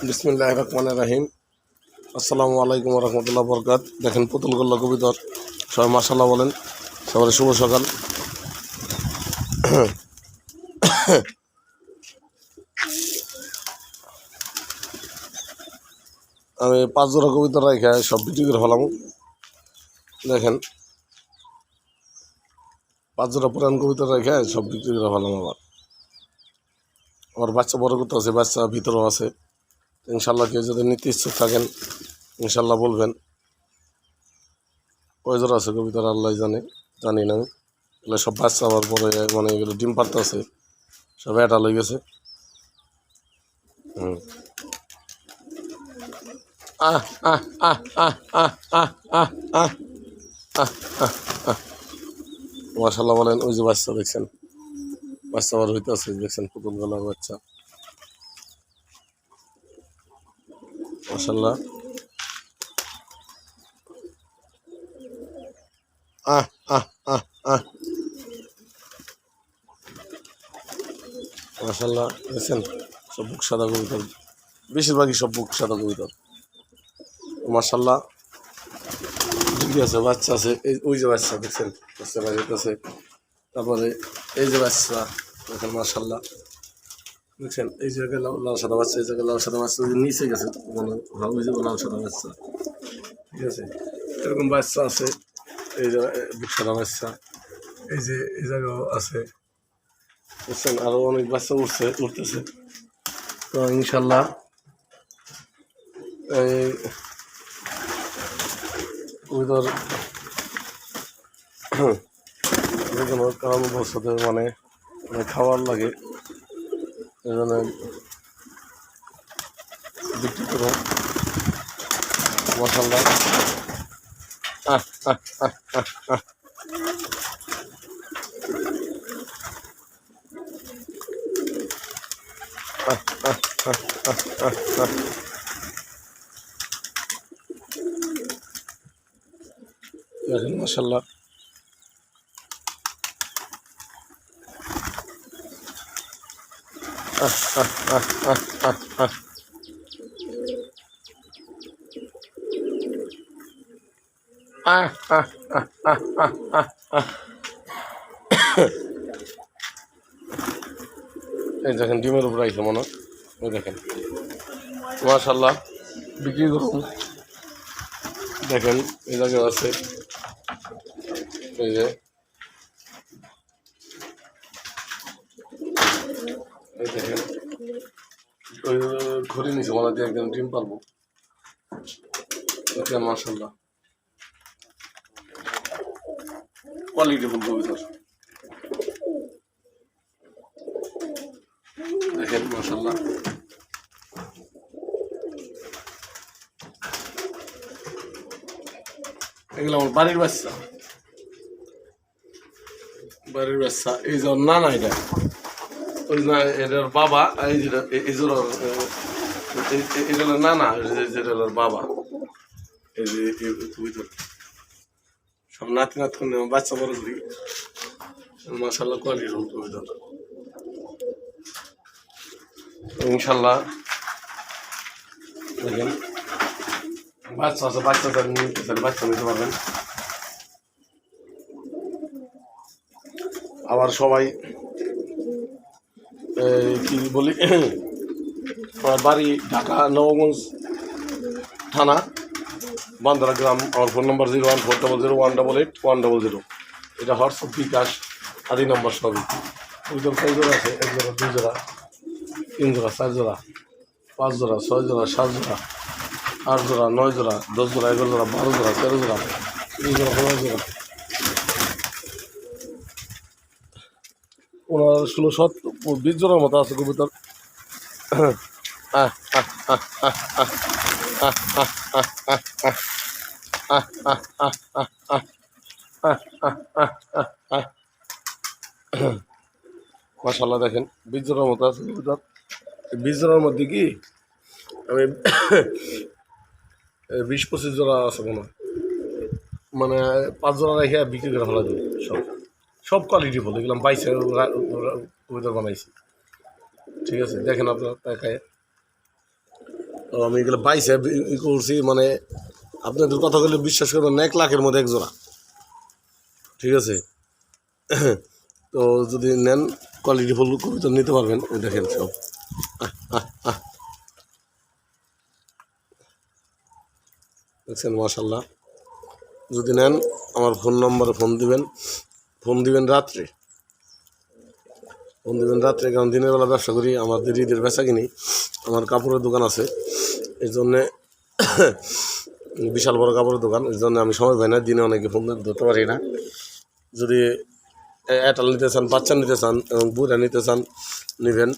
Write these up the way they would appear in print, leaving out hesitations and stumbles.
বিসমিল্লাহির রহমানির রহিম। আসসালামু আলাইকুম রহমতুল্লাহ বরকাত। দেখেন পুতুল গোল্লা কবিতর, সবাই মাশাআল্লাহ বলেন। সবাই শুভ সকাল। আমি 5 জোড়া কবিতর রেখে সব বিক্রি করে ফেলাম। দেখেন 5 জোড়া পুরান কবিতর রেখে সব বিক্রি করে ফেলাম। আমার বাচ্চা বড় করতে আছে, বাচ্চা ভিতরেও আছে। ইনশাল্লাহ কেউ যদি নিতে ইচ্ছুক থাকেন ইনশাল্লাহ বলবেন। কয় জোড়া আছে কবিতর আল্লাহ জানি না। এগুলো সব বাচ্চা আবার পরে মানে এগুলো ডিম পাড়তে আছে, সব এটা লই গেছে। আহ আহ আহ আহ আহ আহ আহ আহ আহ মাশাআল্লাহ বলেন। ওই যে বাচ্চা দেখছেন, বাচ্চা আবার হইতে আছে, দেখছেন পুতুল গলার বাচ্চা। মাশাআল্লাহ আহ আহ আহ আহ মাশাআল্লাহ দেখছেন, সব বুক সাদা কবুতর, বেশিরভাগই সব বুক সাদা কবুতর। মাশাআল্লাহ ঠিক আছে, বাচ্চা আছে। এই ওই যে বাচ্চা দেখছেন, বাচ্চা বাইরে আছে। তারপরে এই যে বাচ্চা দেখেন মাশাআল্লাহ দেখছেন, এই জায়গায় লাল সাদা বাচ্চা, এই জায়গায় লাল সাদা বাচ্চা, ওই যে নিচে গেছে মানে ওই যে লাল সাদা বাচ্চা। ঠিক আছে, এরকম বাচ্চা আছে। এই যে বুক সাদা বাচ্চা, এই যে এই জায়গাও আছে বুঝছেন। আরও অনেক বাচ্চা উঠতেছে। তো ইনশাল্লাহ এই ওইটার যে কোনো কারণ বসতে মানে খাওয়ার লাগে, এই জন্য বিক্রি করো। মাশাআল্লাহ আহ আহ আহ আহ আহ দেখেন মাশাআল্লাহ এই দেখেন ডিমের উপর আইছে মনে, ওই দেখেন মাশাআল্লাহ বিক্রি করুন। দেখেন এই জায়গায় আছে, এই যে এই দেখেন ওই ঘুরে নিছে মনে দিয়ে একদম ডিম পারবো। মাশাআল্লাহ কোয়ালিটি ফুল কবিতর দেখেন মাশাআল্লাহ। এগুলো আমার বাড়ির বাচ্চা, বাড়ির বাচ্চা। এই যে না না এটা ওই না, এটার বাবা। এই যেটা এই যে এটা না না, যেটা বাবা। এই যে কবিতর সব নাতি নাত বাচ্চা বড় করি। মাশাআল্লাহ কোয়ালিটির কবিতর ইনশাল্লাহ। দেখেন বাচ্চা আছে, বাচ্চা নিতে চান বাচ্চা নিতে পারবেন। আবার সবাই কি বলি, আমার বাড়ি ঢাকা নবগঞ্জ থানা, বান্দরা গ্রাম। আমার ফোন নম্বর 01400 188 100। এটা হোয়াটসঅ্যাপ, বিকাশ আদি নম্বর সবই। ওইজন 6 জোড়া আছে, 1 জোড়া 2 জোড়া 3 জোড়া 4 জোড়া 5 জোড়া 6 জোড়া 7 জোড়া 8 জোড়া 9 জোড়া 10 জোড়া 11 জোড়া 12 জোড়া 13 জোড়া 20 জোড়া 15 জোড়া 15 16 17 20 জোড়ার মতো আছে কবুতর। মাশাআল্লাহ দেখেন 20 জোড়ার মতো আছে কবুতর। 20 জোড়ার মধ্যে কি আমি 20-25 জোড়া আছে মনে হয়। মানে 5 জোড়া রেখে বিক্রি করে ফেলা যাবে। সব কোয়ালিটি বলে এগুলো বাইসে কবিতা বানাইছি। ঠিক আছে, দেখেন আপনার দেখায় তো আমি এগুলো বাইসে করছি, মানে আপনাদের কথাগুলো বিশ্বাস করবেন না, 1,00,000-এর মধ্যে এক জোড়া। ঠিক আছে, তো যদি নেন কোয়ালিটি ফুল কবুতর নিতে পারবেন। ওই দেখেন সব দেখছেন মাশাল্লাহ। যদি নেন আমার ফোন নম্বরে ফোন দিবেন রাত্রে, কারণ দিনের বেলা ব্যবসা করি, আমাদের ঈদের বেচা কিনি, আমার কাপড়ের দোকান আছে, এই জন্যে বিশাল বড় কাপড়ের দোকান, এই জন্য আমি সময় পাই না, দিনে অনেকে ফোন ধরতে পারি না। যদি অ্যাটাল নিতে চান, বাচ্চা নিতে চান এবং বুড়া নিতে চান নেবেন।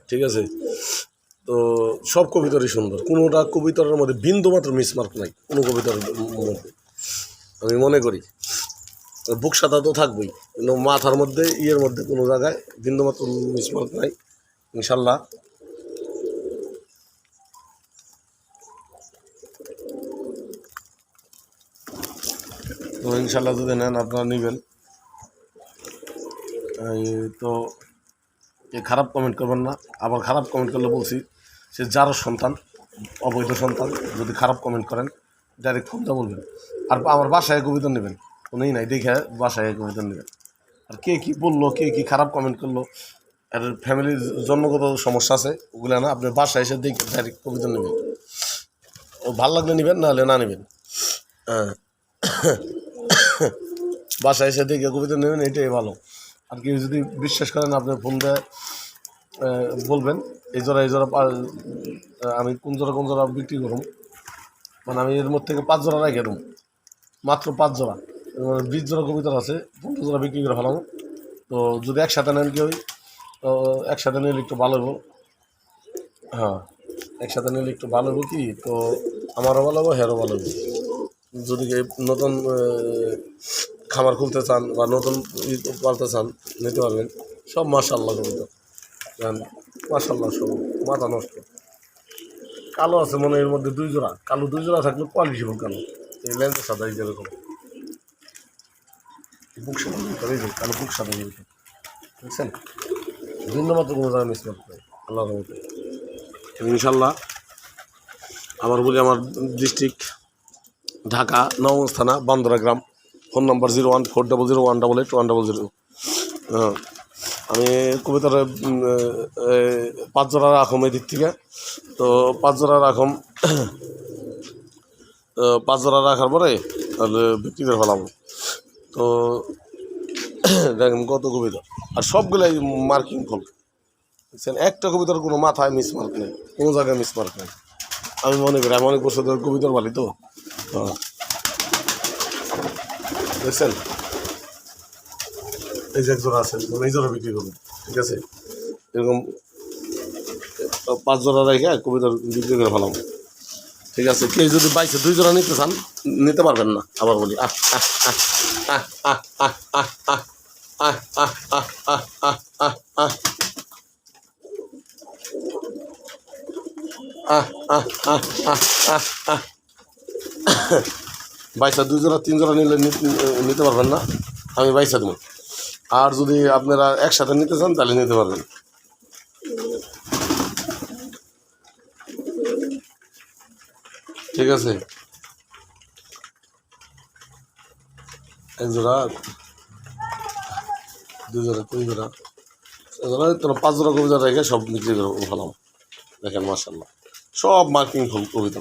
ঠিক আছে, তো সব কবিতরই সুন্দর, কোনোটা কবিতরের মধ্যে বিন্দু মাত্র মিসমার্ক নাই কোনো কবিতরের মধ্যে, আমি মনে করি। বুক সাদা তো থাকবেই, কিন্তু মাথার মধ্যে ইয়ের মধ্যে কোনো জায়গায় বিন্দু মাত্র মিসমার্ক নাই ইনশাল্লাহ। তো ইনশাল্লাহ যদি নেন আপনারা নেবেন। তো খারাপ কমেন্ট করবেন না, আবার খারাপ কমেন্ট করলে বলছি সে যারও সন্তান, অবৈধ সন্তান, যদি খারাপ কমেন্ট করেন ডাইরেক্ট ফোনটা বলবেন। আর আমার বাসায় কবিতা নেবেন, কোনোই নাই, দেখে বাসায় কবিতা নেবেন। আর কে কী বললো, কে কী খারাপ কমেন্ট করলো, আর ফ্যামিলির জন্মগত সমস্যা আছে, ওগুলো না, আপনি বাসায় এসে দেখে ডাইরেক্ট কবিতা নেবেন। ও ভালো লাগলে নেবেন, নাহলে না নেবেন। হ্যাঁ, বাসায় এসে দেখে কবিতা নেবেন, এটাই ভালো। আর কেউ যদি বিশ্বাস করেন আপনি ফোন দিয়ে বলবেন এই জোড়া আমি কোন জোড়া বিক্রি করুন, মানে আমি এর মধ্যে থেকে 5 জোড়া রেখে দেবো, মাত্র 5 জোড়া, 20 জোড়া কবিতর আছে, 15 জোড়া বিক্রি করে ফেলাম। তো যদি একসাথে নেন কেউ, তো একসাথে নিলে একটু ভালো হবো। হ্যাঁ, একসাথে নিলে একটু ভালো হবো, কি তো আমারও ভালো হবো, হেরও ভালো হবো। যদি নতুন খামার খুলতে চান বা নতুন পালতে চান নিতে পারবেন। সব মাশাআল্লাহ কবুতর, মাশাআল্লাহ, সব মাথা নষ্ট। কালো আছে মনে এর মধ্যে 2 জোড়া, কালো 2 জোড়া থাকলে কোয়ালিটি ফুল কালো, এই লেন্সের সাদা যেরকম বুক সাদা এই যে কালো বুক সাদা যেরকম, বুঝছেন, ভিন্ন মাত্র কোনো জায়গায় মিস করতে হয় আল্লাহর মতো। ইনশাল্লাহ আবার বলি, আমার ডিস্ট্রিক্ট ঢাকা, নওগাঁ থানা, বান্দরা গ্রাম। Phone number 01401018810। হ্যাঁ, আমি কবিতার 5 জোড়া রাখম এই দিক থেকে। তো 5 জোড়া রাখম, 5 জোড়া রাখার পরে তাহলে বিক্রি করে ফেলাম। তো দেখেন কত কবিতা, আর সবগুলাই মার্কিং ফল, বুঝছেন, একটা কবিতার কোনো মাথায় মিসমার্ক নেই, কোনো জায়গায় মিসমার্ক নেই। আমি মনে করি, আমি অনেক বছর ধরে কবিতার বালি, তো দেখছেন এই যে এক জোড়া আছে, এই জোড়া বিক্রি করবো। ঠিক আছে, এরকম 5 জোড়া রেখে কবিতার বিক্রি করে ফেলাম। ঠিক আছে, কেউ যদি বাইসে 2 জোড়া নিতে চান নিতে পারবেন না। আবার বলি, বাইসা 2 জোড়া 3 জোড়া নিলে নিতে পারবেন না, আমি বাইসা দেবো। আর যদি আপনারা একসাথে নিতে চান তাহলে নিতে পারবেন। ঠিক আছে, এক জোড়া 2 জোড়া 3 জোড়া 5 জোড়া কবিতা রেখে সব বিক্রি করে ফেলাম। দেখেন মাশাআল্লাহ, সব মার্কিং ফুল কবিতা,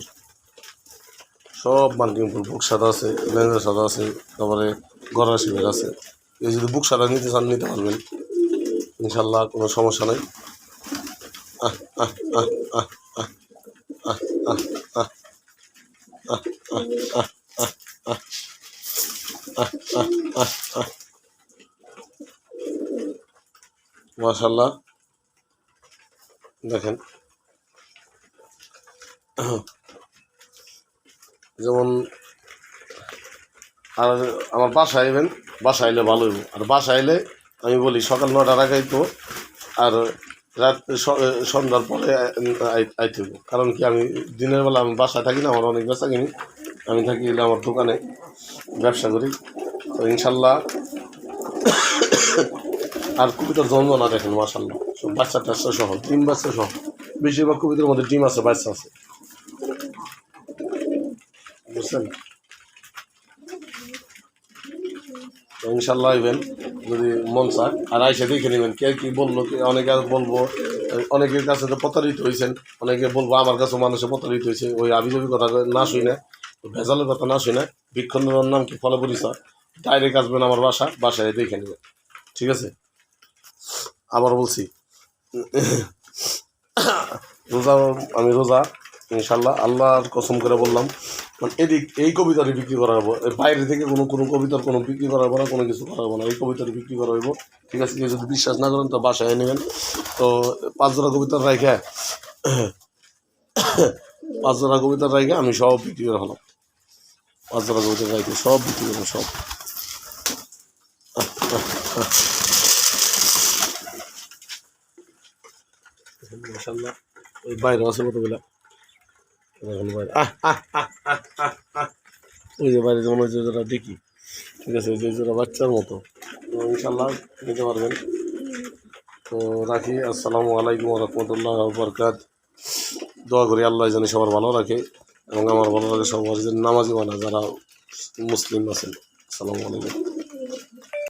সব মার্কিং ফুল। বুক সাদা আছে, লেন্সের সাদা আছে, তারপরে গড়া শিবের আছে। এই যদি বুক সাদা নিতে চান নিতে পারবেন ইনশাল্লাহ, কোনো সমস্যা নেই। মাশাআল্লাহ দেখেন, যেমন আর আমার বাসায় আইবেন, বাসায় এলে ভালো হইব। আর বাসায় এলে আমি বলি সকাল 9টার আগে তো, আর রাত সন্ধ্যার পরে আইতে হইব। কারণ কি, আমি দিনের বেলা আমি বাসায় থাকি না, আমার অনেক বেচা কিনি, আমি থাকি আমার দোকানে ব্যবসা করি। তো ইনশাল্লাহ, আর কবিতার জন্ম না দেখেন মাশাআল্লাহ, সব বাচ্চা টাচ্চা সহ, 3 বাচ্চা সহ, বেশিরভাগ কবিতার মধ্যে ডিম আছে, বাচ্চা আছে, বুঝছেন? তো ইনশাল্লাহ আইবেন যদি মন চায়, আর আইসে দেখে নেবেন কে কী বললো, অনেকে বলবো অনেকের কাছে তো প্রতারিত হয়েছেন, অনেকে বলবো আমার কাছে মানুষে প্রতারিত হয়েছে, ওই আবিজাবি কথা না শুই না, ভেজালের কথা না শুই না, বৃক্ষণের নাম কি ফলে পরিচয়, ডাইরেক্ট আসবেন আমার বাসায় দেখে নেবেন, ঠিক আছে? আবার বলছি রোজা, আমি রোজা ইনশাল্লাহ, আল্লাহর কসম করে বললাম, মানে এই কবিতারই বিক্রি করা হবো, এর বাইরে থেকে কোনো কবিতার কোনো বিক্রি করা হবো না, কোনো কিছু করা হবো না, এই কবিতারই বিক্রি করা হইব, ঠিক আছে? কেউ যদি বিশ্বাস না করেন তো বাসায় নেবেন। তো 5 জোড়া কবিতার রাইখে 5 জোড়া কবিতার রাইখে আমি সব বিক্রি করে হলাম, 5 জোড়া কবিতার রাইখে সব বিক্রি করলাম, সব। মাশাআল্লাহ, ওই বাইরে আছে কতগুলা, এখন বাইরে ওই যে বাইরে যেমন ওই যে যারা দেখি, ঠিক আছে, ওই যে যারা বাচ্চার মতো, তো ইনশাল্লাহ নিতে পারবেন। তো রাখি, আসসালামু আলাইকুম রহমতুল্লাহ বরকাত। দোয়া করি আল্লাহ যেন সবার ভালো রাখে এবং আমার ভালো রাখে, সবার যেন নামাজি বানায় যারা মুসলিম আছেন। আসসালামু আলাইকুম।